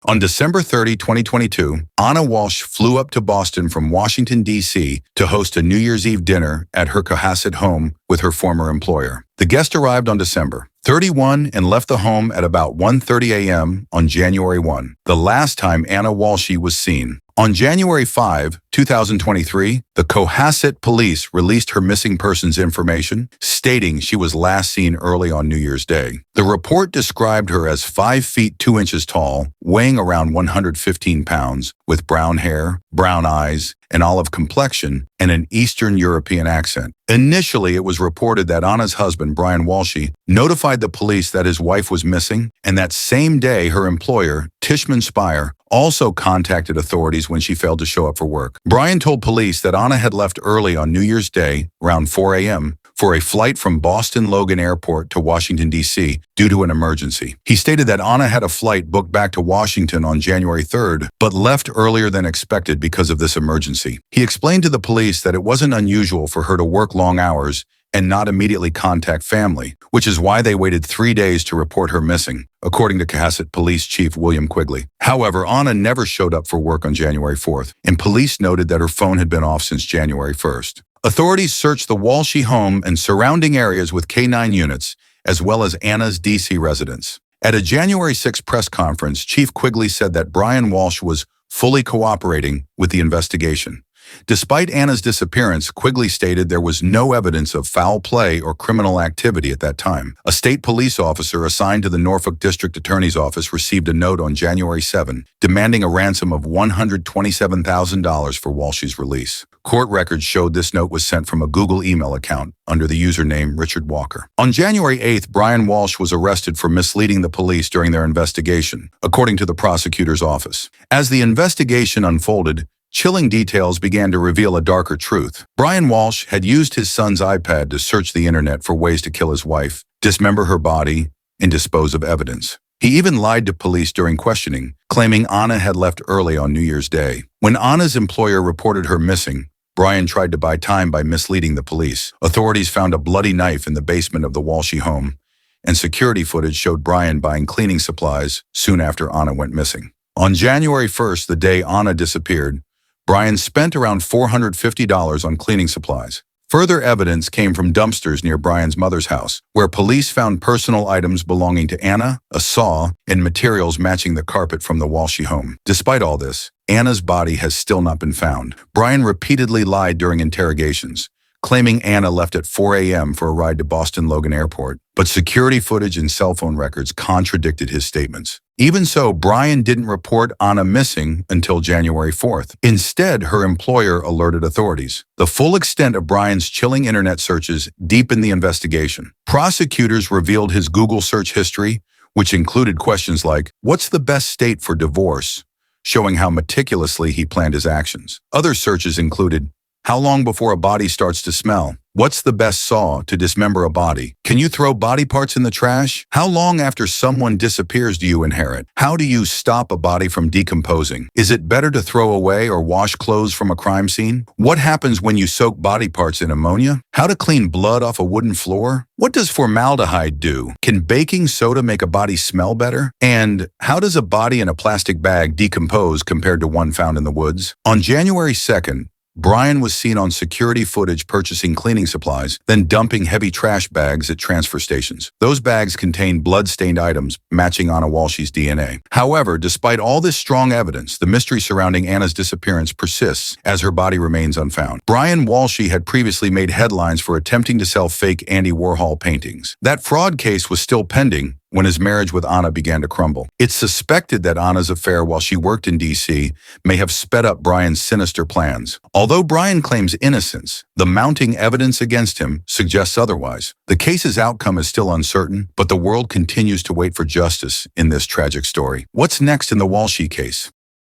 On December 30, 2022, Anna Walsh flew up to Boston from Washington, D.C. to host a New Year's Eve dinner at her Cohasset home with her former employer. The guest arrived on December 31 and left the home at about 1:30 a.m. on January 1, the last time Anna Walsh was seen. On January 5, 2023, the Cohasset police released her missing persons information, stating she was last seen early on New Year's Day. The report described her as 5 feet 2 inches tall, weighing around 115 pounds, with brown hair, brown eyes, an olive complexion, and an Eastern European accent. Initially, it was reported that Anna's husband, Brian Walsh, notified the police that his wife was missing, and that same day her employer, Tishman Speyer, also contacted authorities when she failed to show up for work. Brian told police that Anna had left early on New Year's Day, around 4 a.m., for a flight from Boston Logan Airport to Washington, D.C., due to an emergency. He stated that Anna had a flight booked back to Washington on January 3rd, but left earlier than expected because of this emergency. He explained to the police that it wasn't unusual for her to work long hours and not immediately contact family, which is why they waited 3 days to report her missing, according to Cohasset Police Chief William Quigley. However, Anna never showed up for work on January 4th, and police noted that her phone had been off since January 1st. Authorities searched the Walsh home and surrounding areas with K-9 units, as well as Anna's D.C. residence. At a January 6 press conference, Chief Quigley said that Brian Walsh was fully cooperating with the investigation. Despite Anna's disappearance, Quigley stated there was no evidence of foul play or criminal activity at that time. A state police officer assigned to the Norfolk District Attorney's Office received a note on January 7, demanding a ransom of $127,000 for Walsh's release. Court records showed this note was sent from a Google email account under the username Richard Walker. On January 8th, Brian Walsh was arrested for misleading the police during their investigation, according to the prosecutor's office. As the investigation unfolded, chilling details began to reveal a darker truth. Brian Walsh had used his son's iPad to search the internet for ways to kill his wife, dismember her body, and dispose of evidence. He even lied to police during questioning, claiming Anna had left early on New Year's Day. When Anna's employer reported her missing, Brian tried to buy time by misleading the police. Authorities found a bloody knife in the basement of the Walsh home, and security footage showed Brian buying cleaning supplies soon after Anna went missing. On January 1st, the day Anna disappeared, Brian spent around $450 on cleaning supplies. Further evidence came from dumpsters near Brian's mother's house, where police found personal items belonging to Anna, a saw, and materials matching the carpet from the Walsh home. Despite all this, Anna's body has still not been found. Brian repeatedly lied during interrogations, claiming Anna left at 4 a.m. for a ride to Boston Logan Airport, but security footage and cell phone records contradicted his statements. Even so, Brian didn't report Anna missing until January 4th. Instead, her employer alerted authorities. The full extent of Brian's chilling internet searches deepened the investigation. Prosecutors revealed his Google search history, which included questions like, "What's the best state for divorce?" showing how meticulously he planned his actions. Other searches included, "How long before a body starts to smell? What's the best saw to dismember a body? Can you throw body parts in the trash? How long after someone disappears do you inherit? How do you stop a body from decomposing? Is it better to throw away or wash clothes from a crime scene? What happens when you soak body parts in ammonia? How to clean blood off a wooden floor? What does formaldehyde do? Can baking soda make a body smell better? And how does a body in a plastic bag decompose compared to one found in the woods?" On January 2nd, Brian was seen on security footage purchasing cleaning supplies, then dumping heavy trash bags at transfer stations. Those bags contained blood-stained items matching Anna Walsh's DNA. However, despite all this strong evidence, the mystery surrounding Anna's disappearance persists as her body remains unfound. Brian Walsh had previously made headlines for attempting to sell fake Andy Warhol paintings. That fraud case was still pending when his marriage with Anna began to crumble. It's suspected that Anna's affair while she worked in D.C. may have sped up Brian's sinister plans. Although Brian claims innocence, the mounting evidence against him suggests otherwise. The case's outcome is still uncertain, but the world continues to wait for justice in this tragic story. What's next in the Walsh case?